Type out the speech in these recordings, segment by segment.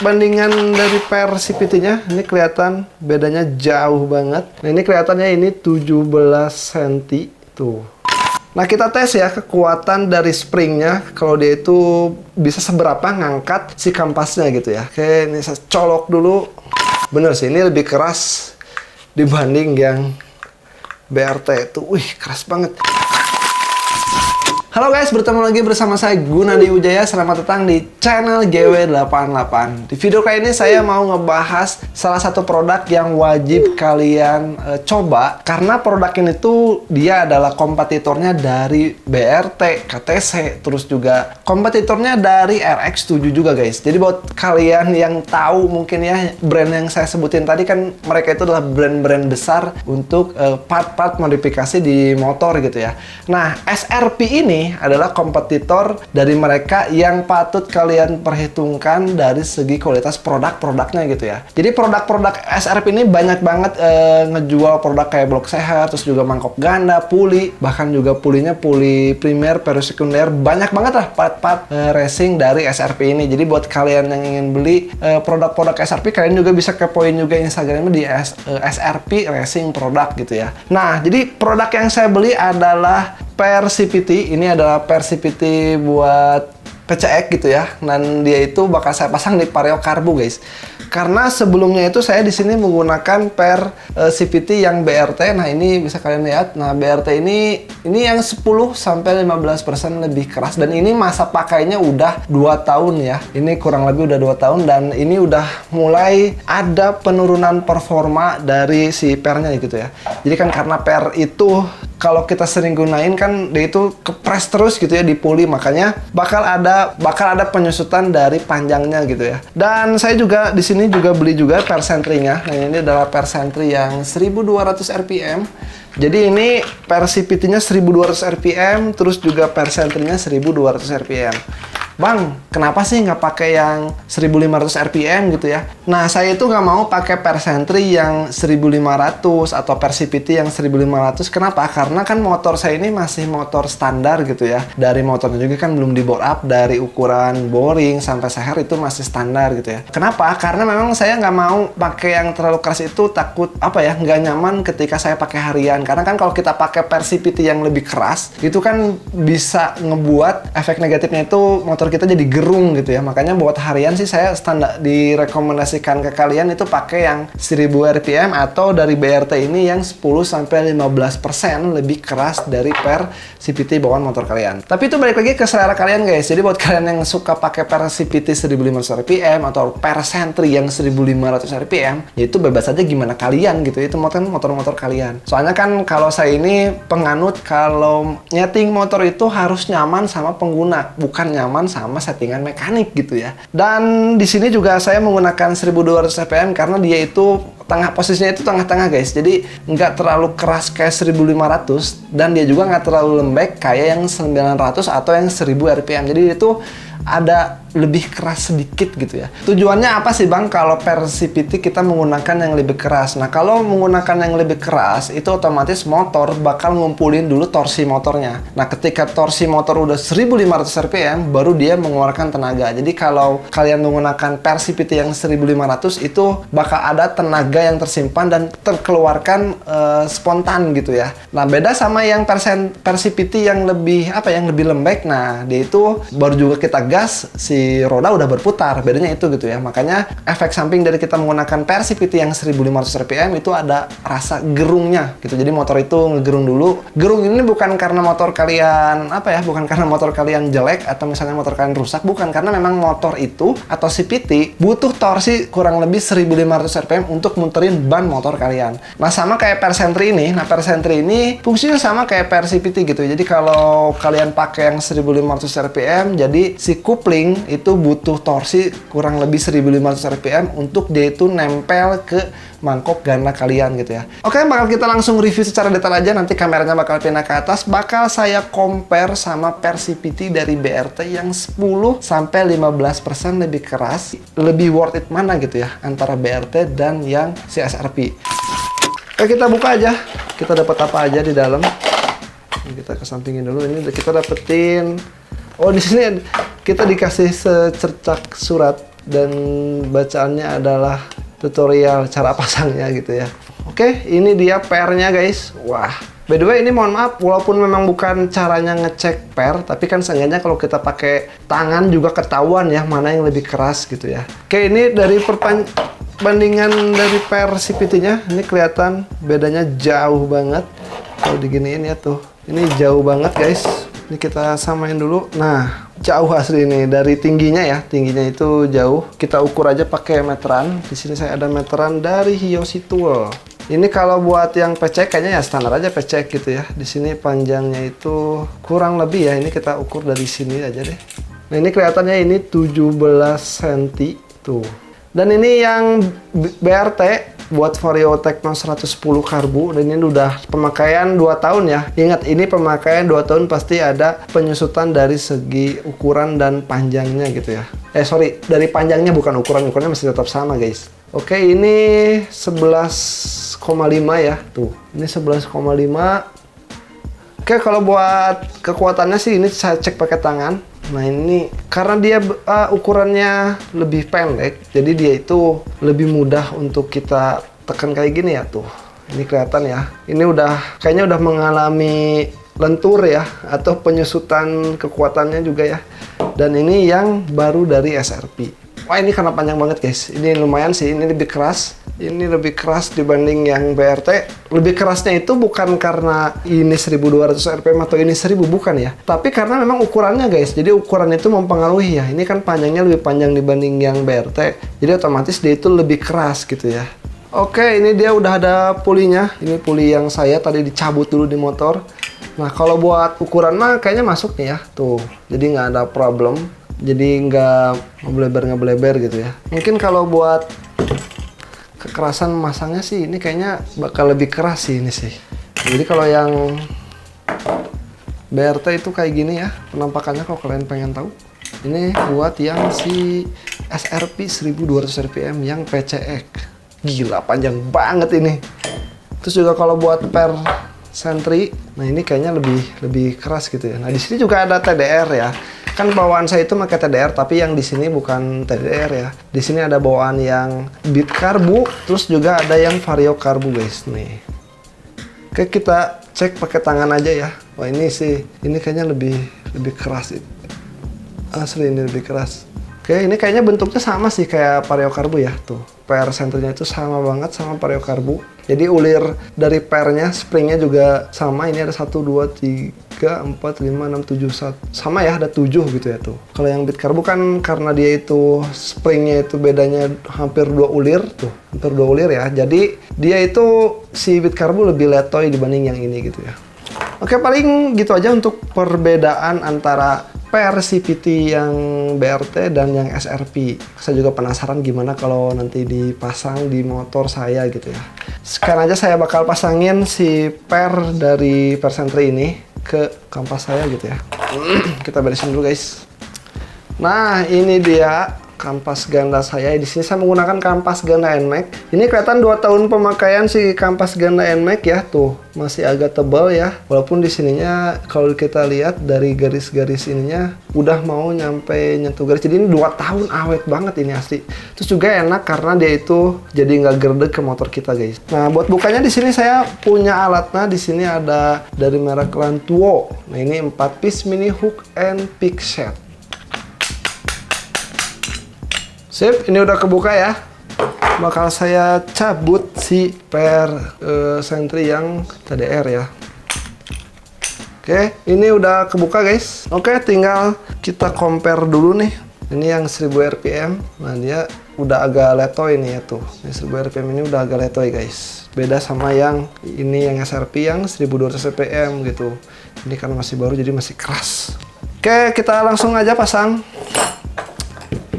bandingan dari per CVT-nya, ini kelihatan bedanya jauh banget. Nah, ini kelihatannya ini 17 cm tuh. Nah, kita tes ya kekuatan dari springnya, kalau dia itu bisa seberapa ngangkat si kampasnya gitu ya. Oke, ini saya colok dulu. Bener sih, ini lebih keras dibanding yang BRT itu. Wih, keras banget. Halo guys, bertemu lagi bersama saya Gunadi Wijaya. Selamat datang di channel GW88. Di video kali ini saya mau ngebahas salah satu produk yang wajib kalian coba. Karena produk ini tuh dia adalah kompetitornya dari BRT, KTC, terus juga kompetitornya dari RX7 juga guys. Jadi buat kalian yang tahu mungkin ya brand yang saya sebutin tadi kan mereka itu adalah brand-brand besar untuk part-part modifikasi di motor gitu ya. Nah, SRP ini adalah kompetitor dari mereka yang patut kalian perhitungkan dari segi kualitas produk-produknya gitu ya. Jadi produk-produk SRP ini banyak banget ngejual produk kayak blok sehat, terus juga mangkok ganda, puli, bahkan juga pulinya puli primer, perisekunder, banyak banget lah part-part racing dari SRP ini. Jadi buat kalian yang ingin beli produk-produk SRP, kalian juga bisa kepoin juga Instagramnya di SRP Racing Product gitu ya. Nah, jadi produk yang saya beli adalah per CVT. Ini adalah per CVT buat PCX gitu ya. Dan dia itu bakal saya pasang di Vario Karbu guys. Karena sebelumnya itu saya di sini menggunakan per CVT yang BRT. Nah, ini bisa kalian lihat. Nah, BRT ini yang 10-15% lebih keras, dan ini masa pakainya udah 2 tahun ya. Ini kurang lebih udah 2 tahun, dan ini udah mulai ada penurunan performa dari si pernya gitu ya. Jadi kan karena per itu kalau kita sering gunain kan dia itu kepres terus gitu ya di puli, makanya bakal ada penyusutan dari panjangnya gitu ya. Dan saya juga di sini juga beli juga per sentry-nya. Nah, ini adalah per sentry yang 1200 rpm. Jadi ini per CVT-nya 1200 rpm, terus juga per sentry-nya 1200 rpm. Bang, kenapa sih nggak pakai yang 1500 rpm gitu ya? Nah, saya itu nggak mau pakai per sentry yang 1500 atau per CVT yang 1500. Kenapa? Karena kan motor saya ini masih motor standar gitu ya. Dari motornya juga kan belum di bore up, dari ukuran boring sampai seher itu masih standar gitu ya. Kenapa? Karena memang saya nggak mau pakai yang terlalu keras itu, takut nggak nyaman ketika saya pakai harian. Karena kan kalau kita pakai per CVT yang lebih keras, itu kan bisa ngebuat efek negatifnya itu motor kita jadi gerung gitu ya. Makanya buat harian sih saya standar direkomendasikan ke kalian itu pakai yang 1000 rpm atau dari BRT ini yang 10-15% lebih keras dari per CVT bawaan motor kalian. Tapi itu balik lagi ke selera kalian guys. Jadi buat kalian yang suka pakai per CVT 1500 rpm atau per sentry yang 1500 rpm, yaitu bebas aja gimana kalian gitu. Itu motor-motor kalian. Soalnya kan kalau saya ini penganut kalau nyeting motor itu harus nyaman sama pengguna, bukan nyaman sama settingan mekanik gitu ya. Dan di sini juga saya menggunakan 1200 rpm karena dia itu posisinya itu tengah-tengah guys. Jadi nggak terlalu keras kayak 1500, dan dia juga nggak terlalu lembek kayak yang 900 atau yang 1000 rpm. Jadi itu ada lebih keras sedikit gitu ya. Tujuannya apa sih bang kalau per CVT kita menggunakan yang lebih keras? Nah, kalau menggunakan yang lebih keras itu otomatis motor bakal ngumpulin dulu torsi motornya. Nah, ketika torsi motor udah 1500 rpm baru dia mengeluarkan tenaga. Jadi kalau kalian menggunakan per CVT yang 1500 itu bakal ada tenaga yang tersimpan dan terkeluarkan spontan gitu ya. Nah, beda sama yang per CVT yang lebih yang lebih lembek. Nah, dia itu baru juga kita gas si roda udah berputar, bedanya itu gitu ya. Makanya efek samping dari kita menggunakan per CVT yang 1500 rpm itu ada rasa gerungnya gitu. Jadi motor itu ngegerung dulu. Gerung ini bukan karena motor kalian bukan karena motor kalian jelek atau misalnya motor kalian rusak, bukan, karena memang motor itu atau CVT butuh torsi kurang lebih 1500 rpm untuk muterin ban motor kalian. Nah, sama kayak per sentry ini. Nah, per sentry ini fungsinya sama kayak per CVT gitu. Jadi kalau kalian pakai yang 1500 rpm, jadi si kupling itu butuh torsi kurang lebih 1500 rpm untuk dia itu nempel ke mangkok ganda kalian gitu ya. Oke, bakal kita langsung review secara detail aja. Nanti kameranya bakal pindah ke atas. Bakal saya compare sama per CVT dari BRT yang 10-15% lebih keras. Lebih worth it mana gitu ya antara BRT dan yang CSRP. Oke, kita buka aja. Kita dapat apa aja di dalam. Ini kita kesampingin dulu. Ini kita dapetin. Oh, di sini kita dikasih secercak surat dan bacaannya adalah tutorial cara pasangnya gitu ya. Oke, ini dia pernya guys. Wah, by the way ini mohon maaf, walaupun memang bukan caranya ngecek per, tapi kan seenggaknya kalau kita pakai tangan juga ketahuan ya mana yang lebih keras gitu ya. Oke, ini dari perbandingan dari per CVT-nya, ini kelihatan bedanya jauh banget. Kalau diginiin ya tuh, ini jauh banget guys. Ini kita samain dulu. Nah, jauh asli ini dari tingginya ya. Tingginya itu jauh. Kita ukur aja pakai meteran. Di sini saya ada meteran dari Hyoshi Tool. Ini kalau buat yang PC kayaknya ya standar aja PC gitu ya. Di sini panjangnya itu kurang lebih ya. Ini kita ukur dari sini aja deh. Nah, ini kelihatannya ini 17 cm tuh. Dan ini yang BRT buat Vario Techno 110 karbu, dan ini udah pemakaian 2 tahun ya. Ingat, ini pemakaian 2 tahun pasti ada penyusutan dari segi ukuran dan panjangnya gitu ya. Sorry, dari panjangnya bukan ukurannya masih tetap sama guys. Oke, ini 11,5 ya. Tuh, ini 11,5. Oke, kalau buat kekuatannya sih ini saya cek pakai tangan. Nah, ini karena dia ukurannya lebih pendek, jadi dia itu lebih mudah untuk kita tekan kayak gini ya tuh. Ini kelihatan ya. Ini kayaknya udah mengalami lentur ya, atau penyusutan kekuatannya juga ya. Dan ini yang baru dari SRP. Wah, ini karena panjang banget guys. Ini lumayan sih, ini lebih keras. Ini lebih keras dibanding yang BRT. Lebih kerasnya itu bukan karena ini 1200 RPM atau ini 1000, bukan ya. Tapi karena memang ukurannya guys. Jadi ukuran itu mempengaruhi ya. Ini kan panjangnya lebih panjang dibanding yang BRT. Jadi otomatis dia itu lebih keras gitu ya. Oke, ini dia udah ada pulinya. Ini puli yang saya tadi dicabut dulu di motor. Nah, kalau buat ukuran mah kayaknya masuk nih ya. Tuh, jadi nggak ada problem. Jadi nggak ngebleber gitu ya. Mungkin kalau buat kekerasan masangnya sih ini kayaknya bakal lebih keras sih ini sih. Jadi kalau yang BRT itu kayak gini ya penampakannya, kalau kalian pengen tahu. Ini buat yang si SRP 1200 RPM yang PCX. Gila, panjang banget ini. Terus juga kalau buat per Sentry, nah ini kayaknya lebih keras gitu ya. Nah, di sini juga ada TDR ya. Kan bawaan saya itu pakai TDR, tapi yang di sini bukan TDR ya. Di sini ada bawaan yang bit karbu, terus juga ada yang vario karbu guys nih. Oke, kita cek pakai tangan aja ya. Wah, ini sih, ini kayaknya lebih keras. Asli ini lebih keras. Oke, ini kayaknya bentuknya sama sih kayak vario karbu ya. Tuh, per senternya itu sama banget sama vario karbu. Jadi ulir dari pernya, springnya juga sama. Ini ada 1, 2, 3, 4, 5, 6, 7, 1. Sama ya, ada 7 gitu ya tuh. Kalau yang bit karbu kan karena dia itu springnya itu bedanya hampir 2 ulir tuh. Hampir 2 ulir ya. Jadi dia itu si bit karbu lebih letoy dibanding yang ini gitu ya. Oke, paling gitu aja untuk perbedaan antara per CVT yang BRT dan yang SRP. Saya juga penasaran gimana kalau nanti dipasang di motor saya gitu ya. Sekarang aja saya bakal pasangin si per dari per Sentry ini ke kampas saya gitu ya. Kita beresin dulu guys. Nah, ini dia kampas ganda saya. Di sini saya menggunakan kampas ganda NMAX. Ini kelihatan 2 tahun pemakaian si kampas ganda NMAX ya. Tuh, masih agak tebal ya. Walaupun di sininya kalau kita lihat dari garis-garis ininya udah mau nyampe nyentuh garis. Jadi ini 2 tahun awet banget ini asli. Terus juga enak karena dia itu jadi nggak gerdek ke motor kita guys. Nah, buat bukanya di sini saya punya alatnya. Di sini ada dari merek Lantuo. Nah, ini 4 piece mini hook and pick set. Sip, ini udah kebuka ya. Bakal saya cabut si per Sentry yang TDR ya. Oke, ini udah kebuka guys. Oke, tinggal kita compare dulu nih. Ini yang 1000 RPM. Nah, dia udah agak letoy nih ya tuh. Ini 1000 RPM ini udah agak letoy guys. Beda sama yang ini yang SRP yang 1200 RPM gitu. Ini karena masih baru jadi masih keras. Oke, kita langsung aja pasang.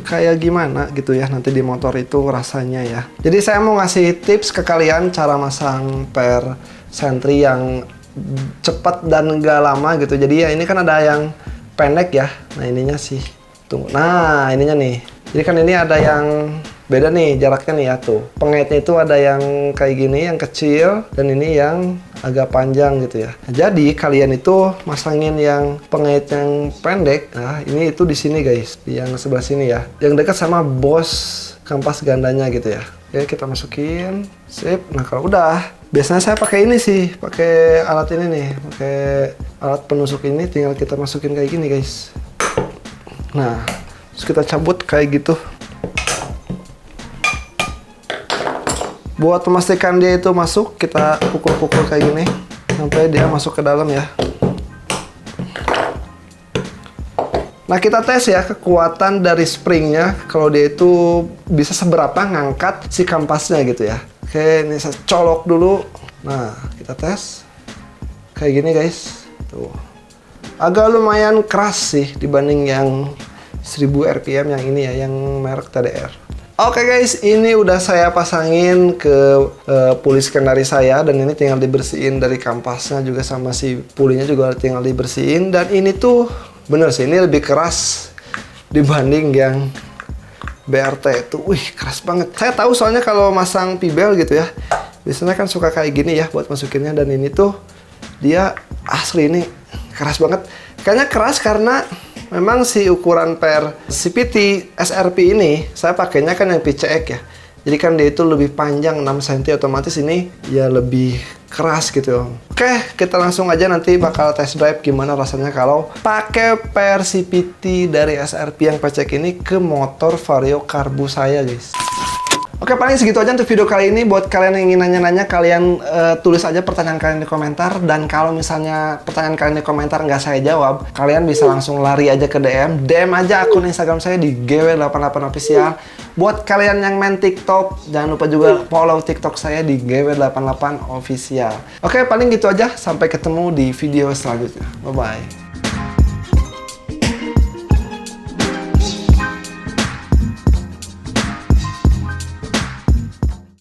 Kayak gimana gitu ya nanti di motor itu rasanya ya. Jadi saya mau ngasih tips ke kalian cara masang per Sentry yang cepat dan gak lama gitu. Jadi ya ini kan ada yang pendek ya. Nah, ininya sih tunggu. Nah, ininya nih. Jadi kan ini ada yang Beda nih jaraknya nih ya tuh. Pengaitnya itu ada yang kayak gini, yang kecil, dan ini yang agak panjang gitu ya. Nah, jadi kalian itu masangin yang pengait yang pendek. Nah, ini itu di sini guys, di yang sebelah sini ya. Yang dekat sama bos kampas gandanya gitu ya. Oke, kita masukin. Sip. Nah, kalau udah, biasanya saya pakai ini sih, pakai alat ini nih, pakai alat penusuk ini. Tinggal kita masukin kayak gini guys. Nah, terus kita cabut kayak gitu. Buat memastikan dia itu masuk, kita pukul-pukul kayak gini sampai dia masuk ke dalam ya. Nah, kita tes ya kekuatan dari springnya, kalau dia itu bisa seberapa ngangkat si kampasnya gitu ya. Oke, ini saya colok dulu. Nah, kita tes kayak gini guys. Tuh, agak lumayan keras sih dibanding yang 1000 RPM yang ini ya, yang merek TDR. Oke guys, ini udah saya pasangin ke puli sekundari saya, dan ini tinggal dibersihin dari kampasnya juga, sama si pulinya juga tinggal dibersihin. Dan ini tuh bener sih, ini lebih keras dibanding yang BRT itu. Wih, keras banget. Saya tahu soalnya kalau masang P-Bel gitu ya, biasanya kan suka kayak gini ya buat masukinnya, dan ini tuh dia asli ini keras banget. Kayaknya keras karena memang si ukuran per CPT SRP ini saya pakainya kan yang PCX ya. Jadi kan dia itu lebih panjang 6 cm, otomatis ini ya lebih keras gitu. Oke, kita langsung aja nanti bakal test drive gimana rasanya kalau pakai per CPT dari SRP yang PCX ini ke motor Vario Karbu saya guys. Oke, paling segitu aja untuk video kali ini. Buat kalian yang ingin nanya-nanya, kalian tulis aja pertanyaan kalian di komentar. Dan kalau misalnya pertanyaan kalian di komentar nggak saya jawab, kalian bisa langsung lari aja ke DM aja akun Instagram saya di GW88official. Buat kalian yang main TikTok, jangan lupa juga follow TikTok saya di GW88official. Oke, paling gitu aja. Sampai ketemu di video selanjutnya. Bye-bye.